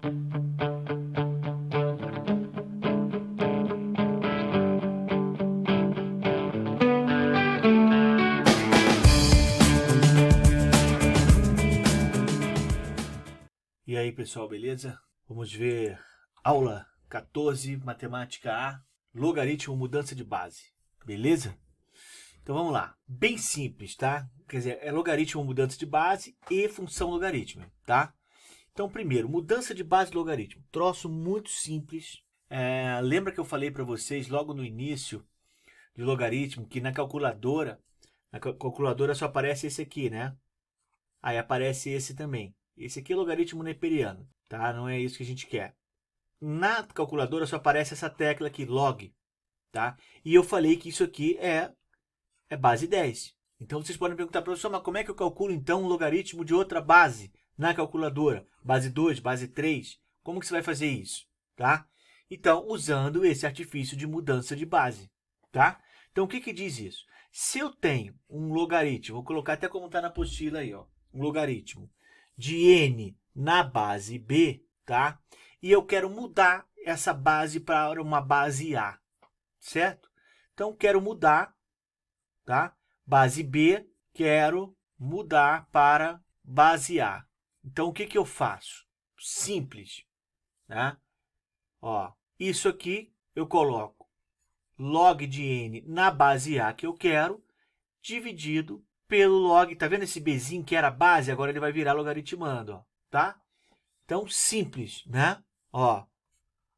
E aí, pessoal, beleza? Vamos ver aula 14, matemática A, logaritmo, mudança de base, beleza? Então vamos lá, bem simples, tá? Quer dizer, é logaritmo, mudança de base e função logarítmica, tá? Então primeiro, mudança de base logaritmo, troço muito simples. Lembra que eu falei para vocês logo no início de logaritmo que na calculadora só aparece esse aqui, né? Aí aparece esse também. Esse aqui é logaritmo neperiano, tá? Não é isso que a gente quer. Na calculadora só aparece essa tecla aqui, log, tá? E eu falei que isso aqui é base 10. Então vocês podem perguntar, professor, mas como é que eu calculo então um logaritmo de outra base na calculadora? Base 2, base 3? Como que você vai fazer isso, tá? Então, usando esse artifício de mudança de base, tá? Então, o que diz isso? Se eu tenho um logaritmo, vou colocar até como está na apostila aí, ó, um logaritmo de n na base b, tá? E eu quero mudar essa base para uma base a, certo? Então, quero mudar, tá? Base b, quero mudar para base a. Então, o que eu faço? Simples, né? Ó, isso aqui eu coloco log de n na base a que eu quero, dividido pelo log, tá vendo esse bzinho que era base? Agora ele vai virar logaritmando, ó, tá? Então, simples, né? Ó,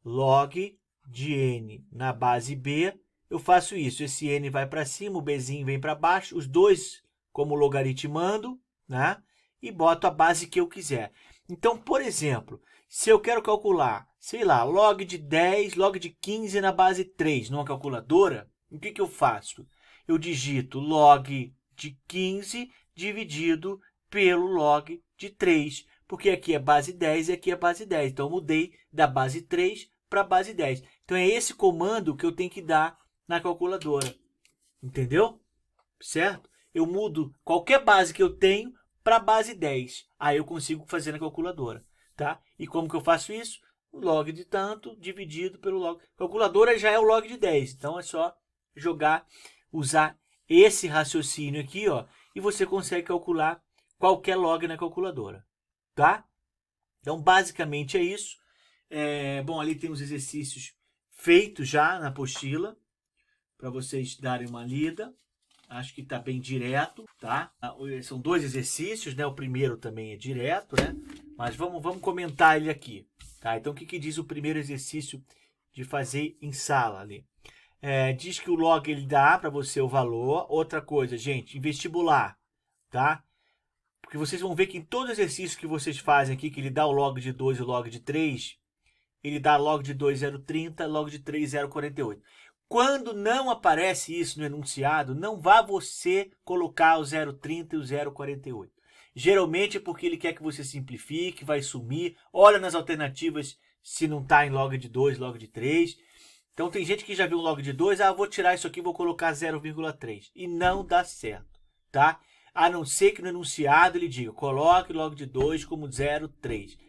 log de n na base b, eu faço isso. Esse n vai para cima, o bzinho vem para baixo, os dois como logaritmando, né? E boto a base que eu quiser. Então, por exemplo, se eu quero calcular, sei lá, log de 10, log de 15 na base 3 numa calculadora, o que eu faço? Eu digito log de 15 dividido pelo log de 3, porque aqui é base 10 e aqui é base 10. Então, eu mudei da base 3 para a base 10. Então, é esse comando que eu tenho que dar na calculadora. Entendeu? Certo? Eu mudo qualquer base que eu tenho para a base 10. Aí eu consigo fazer na calculadora. Tá? E como que eu faço isso? Log de tanto dividido pelo log. Calculadora já é o log de 10. Então, é só jogar, usar esse raciocínio aqui, ó, e você consegue calcular qualquer log na calculadora. Tá? Então, basicamente é isso. Bom, ali tem os exercícios feitos já na apostila, para vocês darem uma lida. Acho que está bem direto, tá? São dois exercícios, né? O primeiro também é direto, né? Mas vamos comentar ele aqui, tá? Então, o que diz o primeiro exercício de fazer em sala ali? Diz que o log ele dá para você o valor. Outra coisa, gente, em vestibular, tá? Porque vocês vão ver que em todo exercício que vocês fazem aqui, que ele dá o log de 2 e o log de 3, ele dá log de 2, 0,30, log de 3, 0,48. Quando não aparece isso no enunciado, não vá você colocar o 0,30 e o 0,48. Geralmente é porque ele quer que você simplifique, vai sumir, olha nas alternativas se não está em log de 2, log de 3. Então tem gente que já viu um log de 2, vou tirar isso aqui e vou colocar 0,3. E não dá certo, tá? A não ser que no enunciado ele diga, coloque log de 2 como 0,3.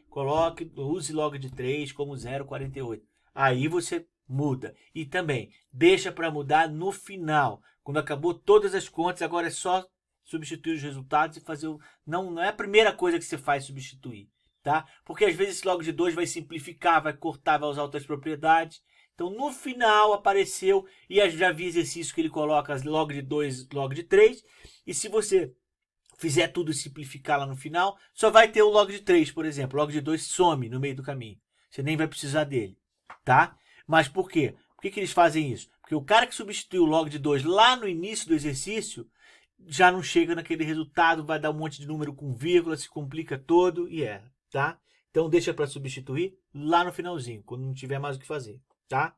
Use log de 3 como 0,48. Aí você muda. E também, deixa para mudar no final. Quando acabou todas as contas, agora é só substituir os resultados e fazer o... Não é a primeira coisa que você faz substituir, tá? Porque às vezes esse log de 2 vai simplificar, vai cortar, vai usar outras propriedades. Então, no final apareceu, e já vi exercício que ele coloca log de 2, log de 3. E se você fizer tudo e simplificar lá no final, só vai ter o log de 3, por exemplo. O log de 2 some no meio do caminho. Você nem vai precisar dele, tá? Mas por quê? Por que eles fazem isso? Porque o cara que substituiu o log de 2 lá no início do exercício já não chega naquele resultado, vai dar um monte de número com vírgula, se complica todo e erra, tá? Então deixa para substituir lá no finalzinho, quando não tiver mais o que fazer, tá?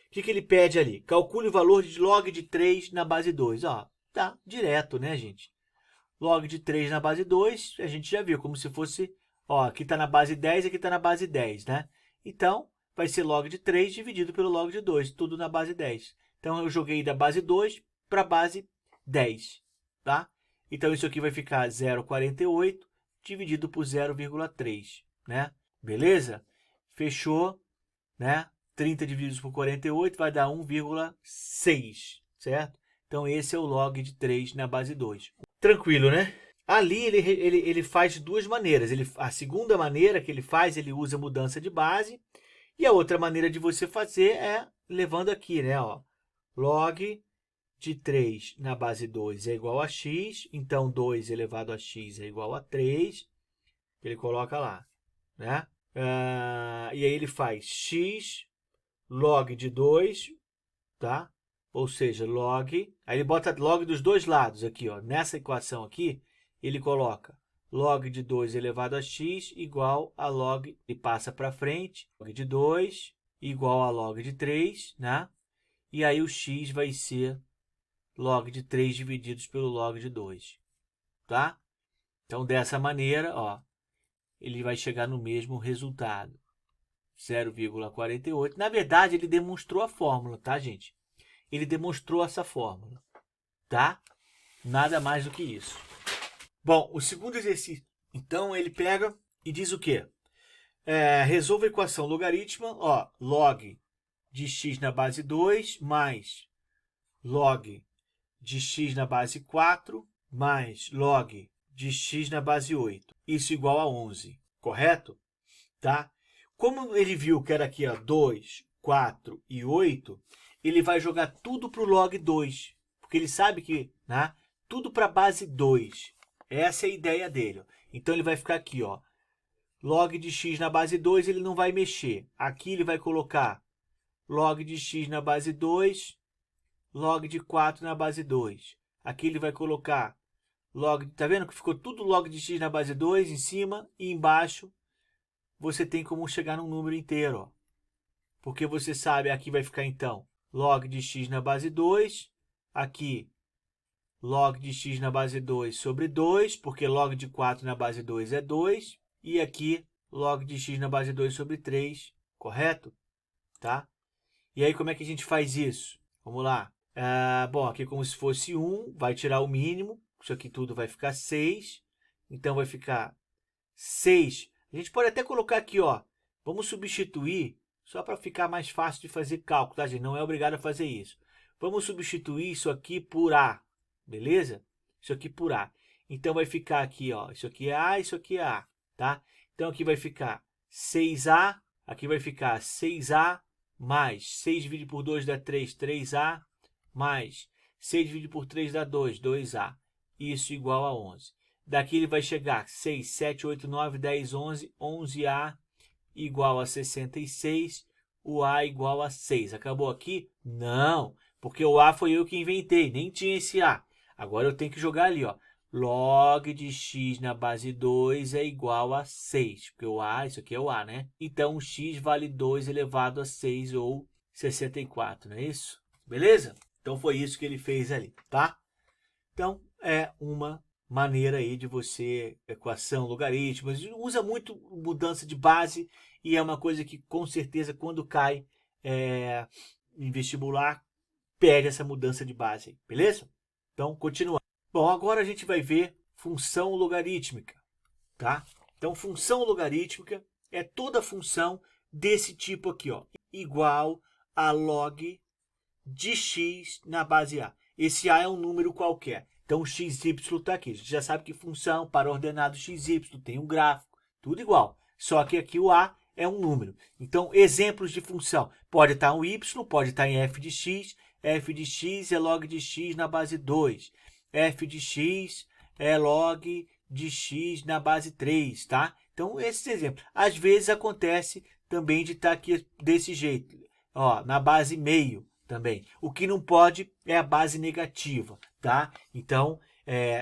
O que ele pede ali? Calcule o valor de log de 3 na base 2. Ó, tá direto, né, gente? Log de 3 na base 2, a gente já viu, como se fosse, ó, aqui está na base 10, aqui está na base 10, né? Então, vai ser log de 3 dividido pelo log de 2, tudo na base 10. Então, eu joguei da base 2 para a base 10, tá? Então, isso aqui vai ficar 0,48 dividido por 0,3, né? Beleza? Fechou, né? 30 divididos por 48 vai dar 1,6, certo? Então, esse é o log de 3 na base 2. Tranquilo, né? Ali ele faz de duas maneiras. A segunda maneira que ele faz, ele usa mudança de base. E a outra maneira de você fazer é levando aqui, né? Ó, log de 3 na base 2 é igual a x. Então, 2 elevado a x é igual a 3. Ele coloca lá, né? E aí ele faz x log de 2, tá? Ou seja, log... Aí ele bota log dos dois lados aqui, ó. Nessa equação aqui, ele coloca log de 2 elevado a x igual a log... E passa para frente. Log de 2 igual a log de 3, né? E aí o x vai ser log de 3 divididos pelo log de 2, tá? Então, dessa maneira, ó, ele vai chegar no mesmo resultado. 0,48. Na verdade, ele demonstrou a fórmula, tá, gente? Ele demonstrou essa fórmula, tá? Nada mais do que isso. Bom, o segundo exercício, então, ele pega e diz o quê? Resolva a equação logarítmica, ó, log de x na base 2 mais log de x na base 4 mais log de x na base 8. Isso igual a 11, correto? Tá? Como ele viu que era aqui, ó, 2, 4 e 8, ele vai jogar tudo para o log 2. Porque ele sabe que, né, tudo para a base 2. Essa é a ideia dele. Ó. Então, ele vai ficar aqui, ó, log de x na base 2, ele não vai mexer. Aqui ele vai colocar log de x na base 2, log de 4 na base 2. Aqui ele vai colocar log... Tá vendo que ficou tudo log de x na base 2 em cima e embaixo você tem como chegar num número inteiro, ó. Porque você sabe, aqui vai ficar então log de x na base 2, aqui log de x na base 2 sobre 2, porque log de 4 na base 2 é 2, e aqui log de x na base 2 sobre 3, correto? Tá? E aí como é que a gente faz isso? Vamos lá. Bom, aqui como se fosse 1, vai tirar o mínimo, isso aqui tudo vai ficar 6, então vai ficar 6. A gente pode até colocar aqui, ó, vamos substituir, só para ficar mais fácil de fazer cálculo, tá, gente? Não é obrigado a fazer isso. Vamos substituir isso aqui por A, beleza? Isso aqui por A. Então, vai ficar aqui, ó, isso aqui é A, isso aqui é A, tá? Então, aqui vai ficar 6A, aqui vai ficar 6A, mais 6 dividido por 2 dá 3, 3A, mais 6 dividido por 3 dá 2, 2A. Isso igual a 11. Daqui ele vai chegar 6, 7, 8, 9, 10, 11. 11A igual a 66. O A igual a 6. Acabou aqui? Não, porque o A foi eu que inventei. Nem tinha esse A. Agora eu tenho que jogar ali, ó. Log de x na base 2 é igual a 6. Porque o A, isso aqui é o A, né? Então, x vale 2 elevado a 6 ou 64, não é isso? Beleza? Então, foi isso que ele fez ali, tá? Então, é uma maneira aí de você, equação, logaritmos, usa muito mudança de base e é uma coisa que com certeza quando cai em vestibular, pede essa mudança de base, beleza? Então, continuando. Bom, agora a gente vai ver função logarítmica, tá? Então, função logarítmica é toda função desse tipo aqui, ó, igual a log de x na base A. Esse A é um número qualquer. Então, o xy está aqui. A gente já sabe que função para ordenado xy tem um gráfico, tudo igual. Só que aqui o A é um número. Então, exemplos de função. Pode estar um y, pode estar em f de x. F de x é log de x na base 2. F de x é log de x na base 3, tá? Então, esses exemplos. Às vezes acontece também de estar aqui desse jeito. Ó, na base meio. Também. O que não pode é a base negativa, tá? Então,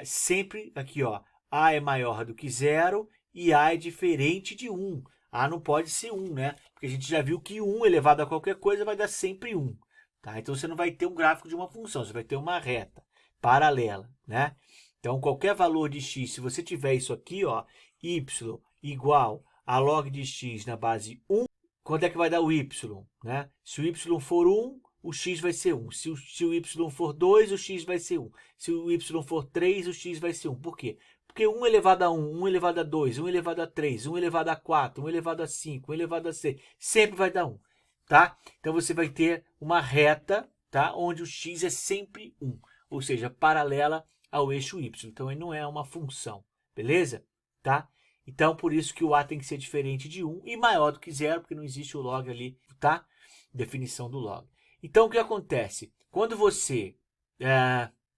sempre aqui, ó, A é maior do que 0 e A é diferente de 1. A não pode ser 1, né? Porque a gente já viu que 1 elevado a qualquer coisa vai dar sempre 1, tá? Então, você não vai ter um gráfico de uma função, você vai ter uma reta paralela, né? Então, qualquer valor de x, se você tiver isso aqui, ó, y igual a log de x na base 1, quanto é que vai dar o y, né? Se o y for 1, o x vai ser 1. Se o y for 2, o x vai ser 1. Se o y for 3, o x vai ser 1. Por quê? Porque porque 1 elevado a 1, 1 elevado a 2, 1 elevado a 3, 1 elevado a 4, 1 elevado a 5, 1 elevado a 6, sempre vai dar 1, tá? Então você vai ter uma reta, tá? Onde o x é sempre 1, ou seja, paralela ao eixo y. Então ele não é uma função, beleza? Tá? Então por isso que o a tem que ser diferente de 1 e maior do que 0, porque não existe o log ali, tá? Definição do log. Então o que acontece? Quando você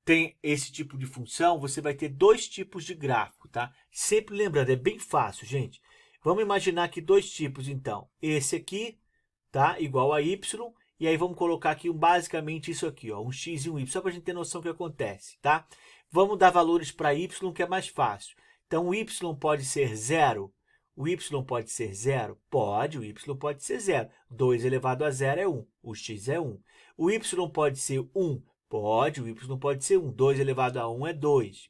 tem esse tipo de função, você vai ter dois tipos de gráfico, tá? Sempre lembrando, é bem fácil, gente. Vamos imaginar aqui dois tipos, então. Esse aqui, tá? Igual a y, e aí vamos colocar aqui basicamente isso aqui, ó, um x e um y, só para a gente ter noção do que acontece, tá? Vamos dar valores para y, que é mais fácil. Então, o y pode ser 0. O y pode ser 0? Pode, o y pode ser 0. 2 elevado a 0 é 1, o x é 1. O y pode ser 1? Pode, o y pode ser 1. 2 elevado a 1 é 2.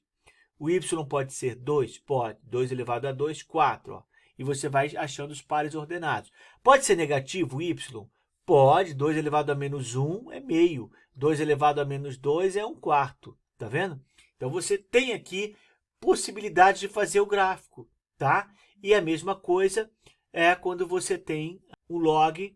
O y pode ser 2? Pode. 2 elevado a 2, 4. Ó. E você vai achando os pares ordenados. Pode ser negativo o y? Pode. 2 elevado a menos 1 é meio. 2 elevado a menos 2 é 1/4. Tá vendo? Então, você tem aqui possibilidade de fazer o gráfico, tá? E a mesma coisa é quando você tem o log,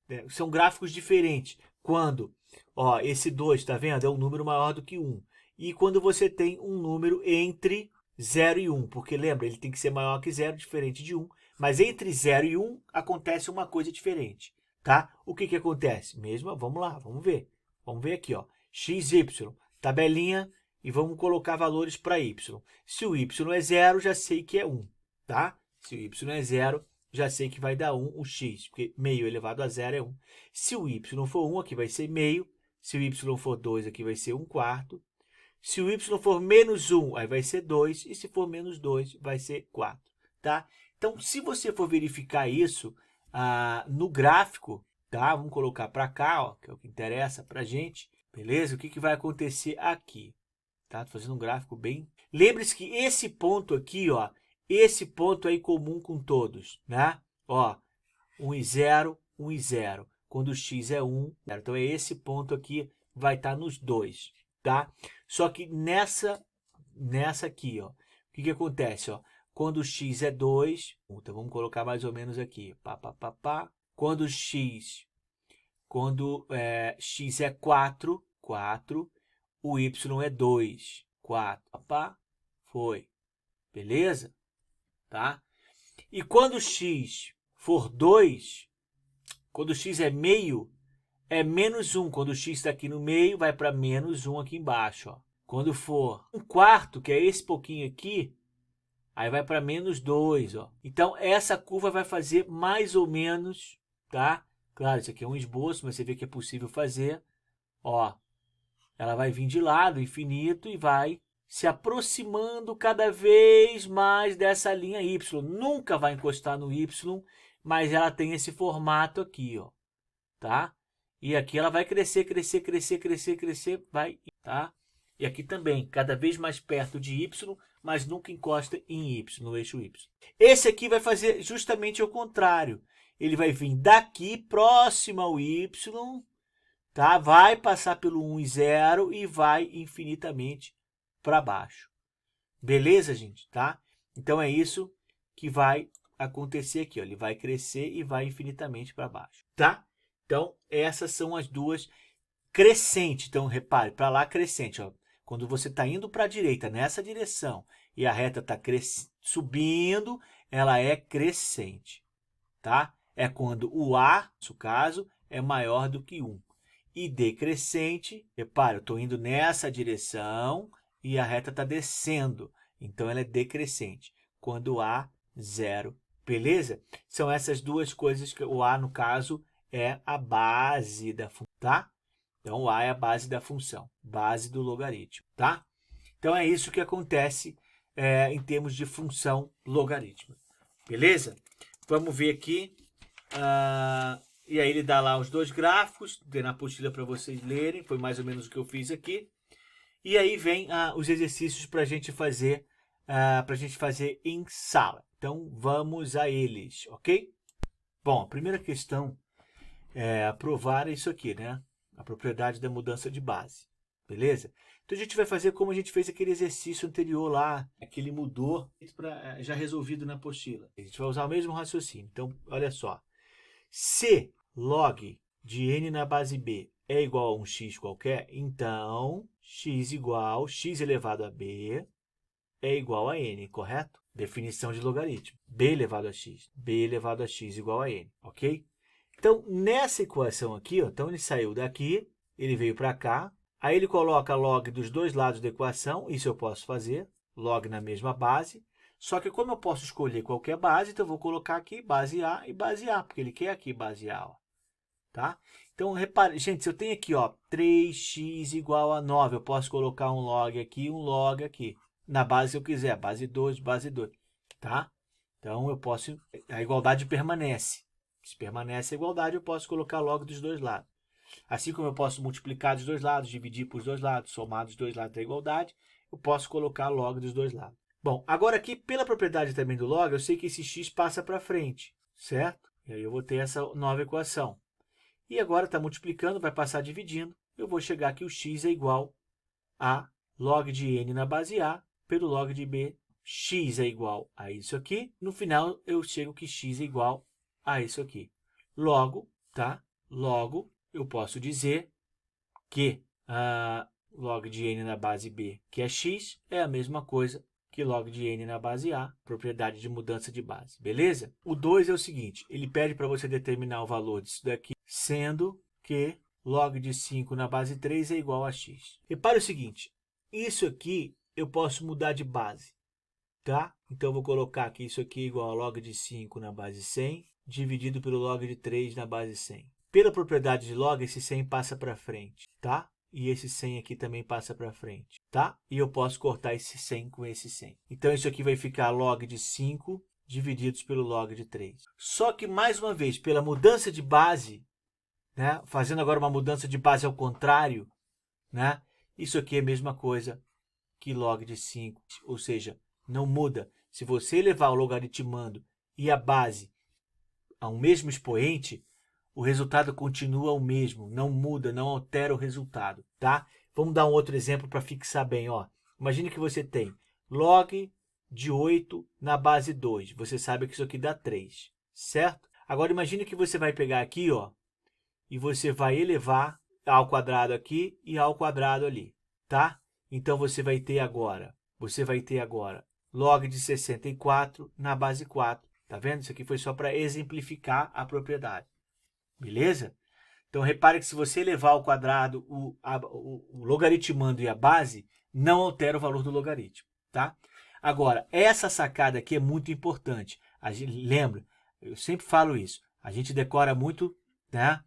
né? São gráficos diferentes. Quando, ó, esse 2, tá vendo? É um número maior do que 1. E quando você tem um número entre 0 e 1, porque lembra, ele tem que ser maior que 0, diferente de 1. Mas entre 0 e 1 acontece uma coisa diferente, tá? O que que acontece? Mesmo, vamos lá, vamos ver. Vamos ver aqui, ó. x, y, tabelinha, e vamos colocar valores para y. Se o y é 0, já sei que é 1, tá? Se o y é 0, já sei que vai dar 1 o x, porque meio elevado a 0 é 1. Se o y for 1, aqui vai ser meio. Se o y for 2, aqui vai ser 1/4. Se o y for menos 1, aí vai ser 2. E se for menos 2, vai ser 4. Tá? Então, se você for verificar isso no gráfico, tá? Vamos colocar para cá, ó, que é o que interessa para a gente. Beleza? O que, que vai acontecer aqui? Tá? Tô fazendo um gráfico bem... Lembre-se que esse ponto aqui, ó, esse ponto é em comum com todos, né? Ó, 1 e 0, 1 e 0. Quando o x é 1, então é esse ponto aqui, vai estar nos dois, tá? Só que nessa aqui, ó, o que que acontece, ó? Quando o x é 2, então vamos colocar mais ou menos aqui, Quando x é 4, o y é 2, 4, foi, beleza? Tá? E quando x for 2, quando x é meio, é menos 1. Quando o x está aqui no meio, vai para menos 1 aqui embaixo. Ó. Quando for 1/4, que é esse pouquinho aqui, aí vai para menos 2. Ó. Então, essa curva vai fazer mais ou menos, tá? Claro, isso aqui é um esboço, mas você vê que é possível fazer. Ó, ela vai vir de lado, infinito, e vai se aproximando cada vez mais dessa linha y. Nunca vai encostar no y, mas ela tem esse formato aqui, ó, tá? E aqui ela vai crescer, vai, tá? E aqui também, cada vez mais perto de y, mas nunca encosta em y, no eixo y. Esse aqui vai fazer justamente o contrário. Ele vai vir daqui, próximo ao y, tá? Vai passar pelo 1 e 0 e vai infinitamente para baixo. Beleza, gente? Tá? Então, é isso que vai acontecer aqui. Ó. Ele vai crescer e vai infinitamente para baixo. Tá? Então, essas são as duas crescentes. Então, repare, para lá crescente. Ó. Quando você está indo para a direita, nessa direção, e a reta está subindo, ela é crescente. Tá? É quando o A, no caso, é maior do que 1. E decrescente, repare, eu estou indo nessa direção e a reta está descendo. Então, ela é decrescente. Quando A, 0. Beleza? São essas duas coisas que o A, no caso, é a base da função, tá? Então, o A é a base da função, base do logaritmo, tá? Então, é isso que acontece em termos de função logarítmica. Beleza? Vamos ver aqui. E aí ele dá lá os dois gráficos, tem na apostila para vocês lerem, foi mais ou menos o que eu fiz aqui. E aí vem os exercícios para a gente fazer em sala. Então vamos a eles, ok? Bom, a primeira questão é provar isso aqui, né? A propriedade da mudança de base, beleza? Então a gente vai fazer como a gente fez aquele exercício anterior lá, que ele mudou para já resolvido na apostila. A gente vai usar o mesmo raciocínio. Então, olha só. Se log de n na base b é igual a um x qualquer, então x igual x elevado a b é igual a n, correto? Definição de logaritmo. B elevado a x. B elevado a x igual a n, ok? Então, nessa equação aqui, ó, então ele saiu daqui, ele veio para cá, aí ele coloca log dos dois lados da equação, isso eu posso fazer, log na mesma base, só que como eu posso escolher qualquer base, então eu vou colocar aqui base A e base A, porque ele quer aqui base A, ó, tá? Então, repare, gente, se eu tenho aqui, ó, 3x igual a 9, eu posso colocar um log aqui e um log aqui, na base que eu quiser, base 2, tá? Então, eu posso, a igualdade permanece. Se permanece a igualdade, eu posso colocar log dos dois lados. Assim como eu posso multiplicar dos dois lados, dividir por dois lados, somar dos dois lados da igualdade, eu posso colocar log dos dois lados. Bom, agora aqui, pela propriedade também do log, eu sei que esse x passa para frente, certo? E aí eu vou ter essa nova equação. E agora está multiplicando, vai passar dividindo. Eu vou chegar que o x é igual a log de n na base A pelo log de b. X é igual a isso aqui. No final, eu chego que x é igual a isso aqui. Logo, tá? Logo, eu posso dizer que log de n na base b, que é x, é a mesma coisa que log de n na base A, propriedade de mudança de base, beleza? O 2 é o seguinte, ele pede para você determinar o valor disso daqui, sendo que log de 5 na base 3 é igual a x. Repare o seguinte, isso aqui eu posso mudar de base, tá? Então, eu vou colocar que isso aqui é igual a log de 5 na base 100, dividido pelo log de 3 na base 100. Pela propriedade de log, esse 100 passa para frente, tá? E esse 100 aqui também passa para frente, tá? E eu posso cortar esse 100 com esse 100. Então, isso aqui vai ficar log de 5 divididos pelo log de 3. Só que, mais uma vez, pela mudança de base, né? Fazendo agora uma mudança de base ao contrário, né? Isso aqui é a mesma coisa que log de 5, ou seja, não muda. Se você elevar o logaritmando e a base a um mesmo expoente, o resultado continua o mesmo, não muda, não altera o resultado, tá? Vamos dar um outro exemplo para fixar bem, ó. Imagine que você tem log de 8 na base 2. Você sabe que isso aqui dá 3, certo? Agora imagine que você vai pegar aqui, ó, e você vai elevar ao quadrado aqui e ao quadrado ali, tá? Então você vai ter agora log de 64 na base 4. Tá vendo? Isso aqui foi só para exemplificar a propriedade. Beleza? Então, repare que se você elevar ao quadrado o logaritmando e a base, não altera o valor do logaritmo, tá? Agora, essa sacada aqui é muito importante. A gente, lembra, eu sempre falo isso, a gente decora muito, né,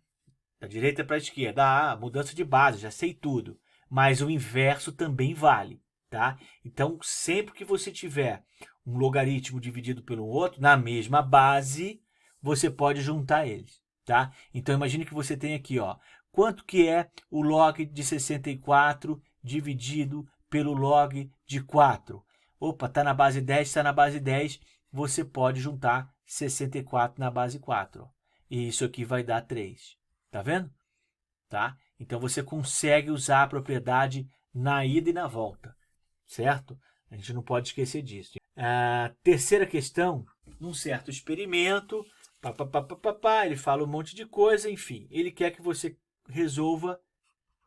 da direita para a esquerda, mudança de base, já sei tudo. Mas o inverso também vale, tá? Então, sempre que você tiver um logaritmo dividido pelo outro, na mesma base, você pode juntar eles. Tá? Então, imagine que você tem aqui, ó, quanto que é o log de 64 dividido pelo log de 4? Opa, está na base 10, está na base 10, você pode juntar 64 na base 4. Ó, e isso aqui vai dar 3. Tá vendo? Tá? Então, você consegue usar a propriedade na ida e na volta, certo? A gente não pode esquecer disso. A terceira questão, num certo experimento, ele fala um monte de coisa, enfim. Ele quer que você resolva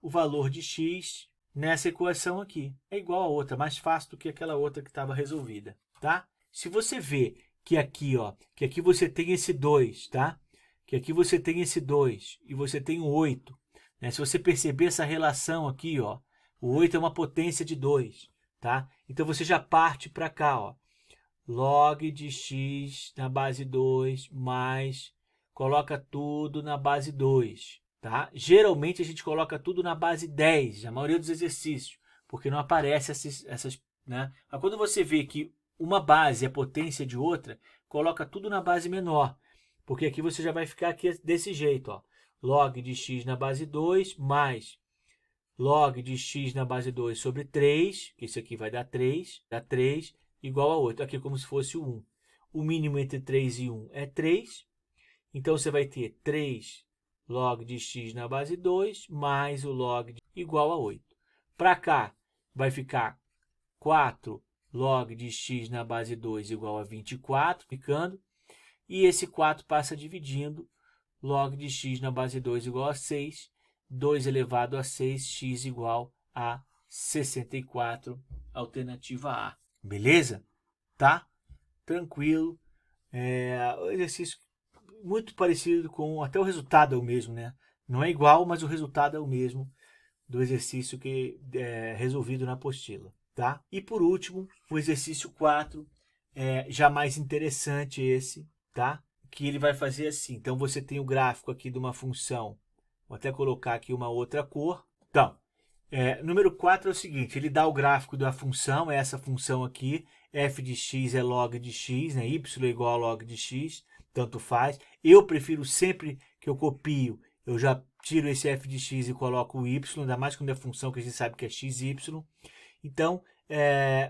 o valor de x nessa equação aqui. É igual a outra, mais fácil do que aquela outra que estava resolvida, tá? Se você vê que aqui, ó, que aqui você tem esse 2, tá? Que aqui você tem esse 2 e você tem o 8. Né? Se você perceber essa relação aqui, ó, o 8 é uma potência de 2, tá? Então, você já parte para cá, ó. Log de x na base 2 mais, coloca tudo na base 2, tá? Geralmente a gente coloca tudo na base 10, a maioria dos exercícios, porque não aparece essas, né? Mas quando você vê que uma base é potência de outra, coloca tudo na base menor, porque aqui você já vai ficar aqui desse jeito, ó. Log de x na base 2 mais log de x na base 2 sobre 3, que isso aqui vai dar 3, igual a 8. Aqui é como se fosse o 1. O mínimo entre 3 e 1 é 3. Então, você vai ter 3 log de x na base 2 mais o log igual a 8. Para cá, vai ficar 4 log de x na base 2 igual a 24, ficando. E esse 4 passa dividindo, log de x na base 2 igual a 6, 2 elevado a 6, x igual a 64, alternativa A. Beleza? Tá? Tranquilo. O exercício muito parecido com, até o resultado é o mesmo, né? Não é igual, mas o resultado é o mesmo do exercício que é resolvido na apostila, tá? E por último, o exercício 4, já mais interessante esse, tá? Que ele vai fazer assim. Então, você tem o gráfico aqui de uma função. Vou até colocar aqui uma outra cor. Então, número 4 é o seguinte, ele dá o gráfico da função, é essa função aqui, f de x é log de x, né? Y é igual a log de x, tanto faz. Eu prefiro sempre que eu copio, eu já tiro esse f de x e coloco o y, ainda mais quando é função que a gente sabe que é xy. Então,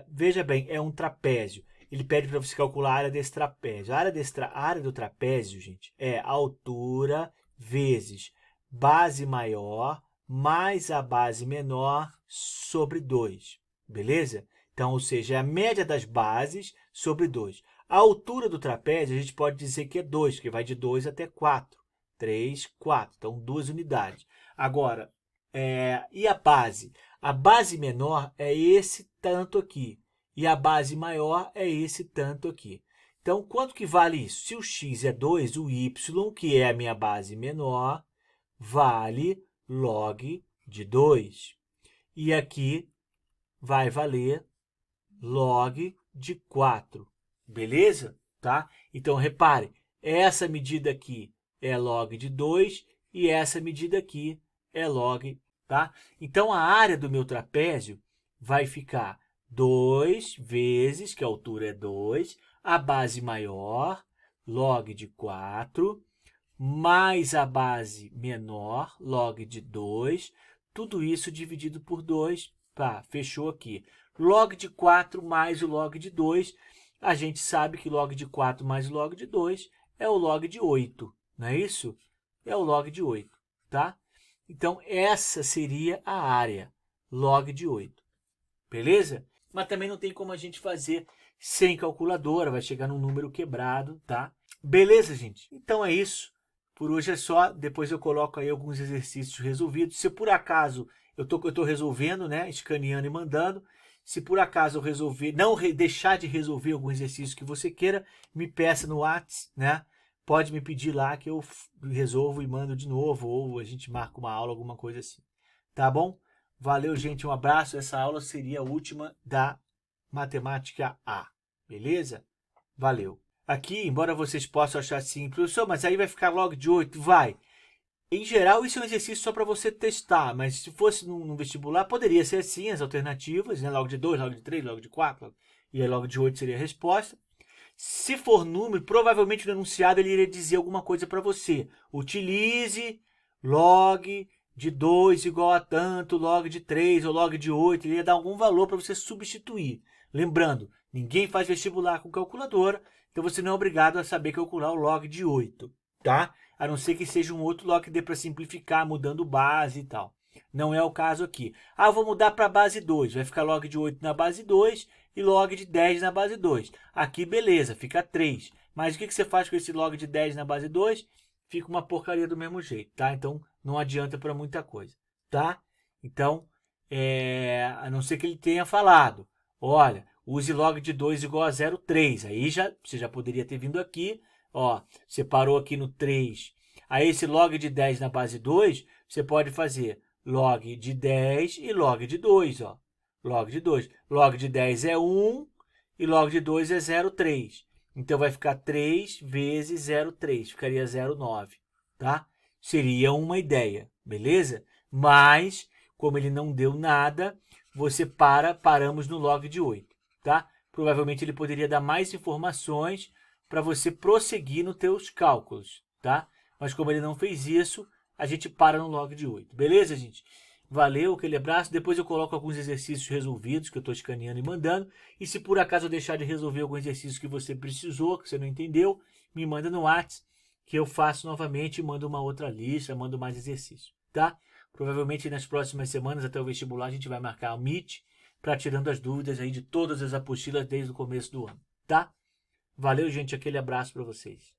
veja bem, é um trapézio. Ele pede para você calcular a área desse trapézio. A área do trapézio, gente, é a altura vezes base maior mais a base menor sobre 2. Beleza? Então, ou seja, é a média das bases sobre 2. A altura do trapézio, a gente pode dizer que é 2, que vai de 2 até 4. 3, 4. Então, 2 unidades. Agora, e a base? A base menor é esse tanto aqui. E a base maior é esse tanto aqui. Então, quanto que vale isso? Se o x é 2, o y, que é a minha base menor, vale log de 2. E aqui vai valer log de 4. Beleza? Tá? Então, repare, essa medida aqui é log de 2 e essa medida aqui é log, tá? Então, a área do meu trapézio vai ficar 2 vezes, que a altura é 2, a base maior, log de 4, mais a base menor, log de 2, tudo isso dividido por 2, tá, fechou aqui. Log de 4 mais o log de 2, a gente sabe que log de 4 mais o log de 2 é o log de 8, não é isso? É o log de 8, tá? Então, essa seria a área, log de 8, beleza? Mas também não tem como a gente fazer sem calculadora, vai chegar num número quebrado, tá? Beleza, gente? Então é isso. Por hoje é só, depois eu coloco aí alguns exercícios resolvidos. Se por acaso eu tô resolvendo, né, escaneando e mandando, se por acaso eu resolver, deixar de resolver algum exercício que você queira, me peça no WhatsApp, né? Pode me pedir lá que eu resolvo e mando de novo, ou a gente marca uma aula, alguma coisa assim. Tá bom? Valeu, gente, um abraço. Essa aula seria a última da Matemática A, beleza? Valeu. Aqui, embora vocês possam achar assim, professor, mas aí vai ficar log de 8, vai. Em geral, isso é um exercício só para você testar, mas se fosse no vestibular, poderia ser assim, as alternativas, né? Log de 2, log de 3, log de 4, e aí log de 8 seria a resposta. Se for número, provavelmente no enunciado ele iria dizer alguma coisa para você. Utilize log de 2 igual a tanto, log de 3 ou log de 8, ele ia dar algum valor para você substituir. Lembrando, ninguém faz vestibular com calculadora, então você não é obrigado a saber calcular o log de 8, tá? A não ser que seja um outro log que dê para simplificar, mudando base e tal. Não é o caso aqui. Ah, eu vou mudar para a base 2, vai ficar log de 8 na base 2 e log de 10 na base 2. Aqui, beleza, fica 3. Mas o que você faz com esse log de 10 na base 2? Fica uma porcaria do mesmo jeito, tá? Então, não adianta para muita coisa, tá? Então, a não ser que ele tenha falado, olha, use log de 2 igual a 0,3. Aí você já poderia ter vindo aqui, ó, você parou aqui no 3. Aí esse log de 10 na base 2, você pode fazer log de 10 e log de 2, ó. Log de 2. Log de 10 é 1 e log de 2 é 0,3. Então, vai ficar 3 vezes 0,3. Ficaria 0,9, tá? Seria uma ideia, beleza? Mas, como ele não deu nada, paramos no log de 8, tá? Provavelmente ele poderia dar mais informações para você prosseguir nos teus cálculos, tá? Mas como ele não fez isso, a gente para no log de 8. Beleza, gente? Valeu, aquele abraço. Depois eu coloco alguns exercícios resolvidos que eu estou escaneando e mandando. E se por acaso eu deixar de resolver algum exercício que você precisou, que você não entendeu, me manda no WhatsApp, que eu faço novamente e mando uma outra lista, mando mais exercícios, tá? Provavelmente nas próximas semanas, até o vestibular, a gente vai marcar o Meet para tirando as dúvidas aí de todas as apostilas desde o começo do ano, tá? Valeu, gente, aquele abraço para vocês.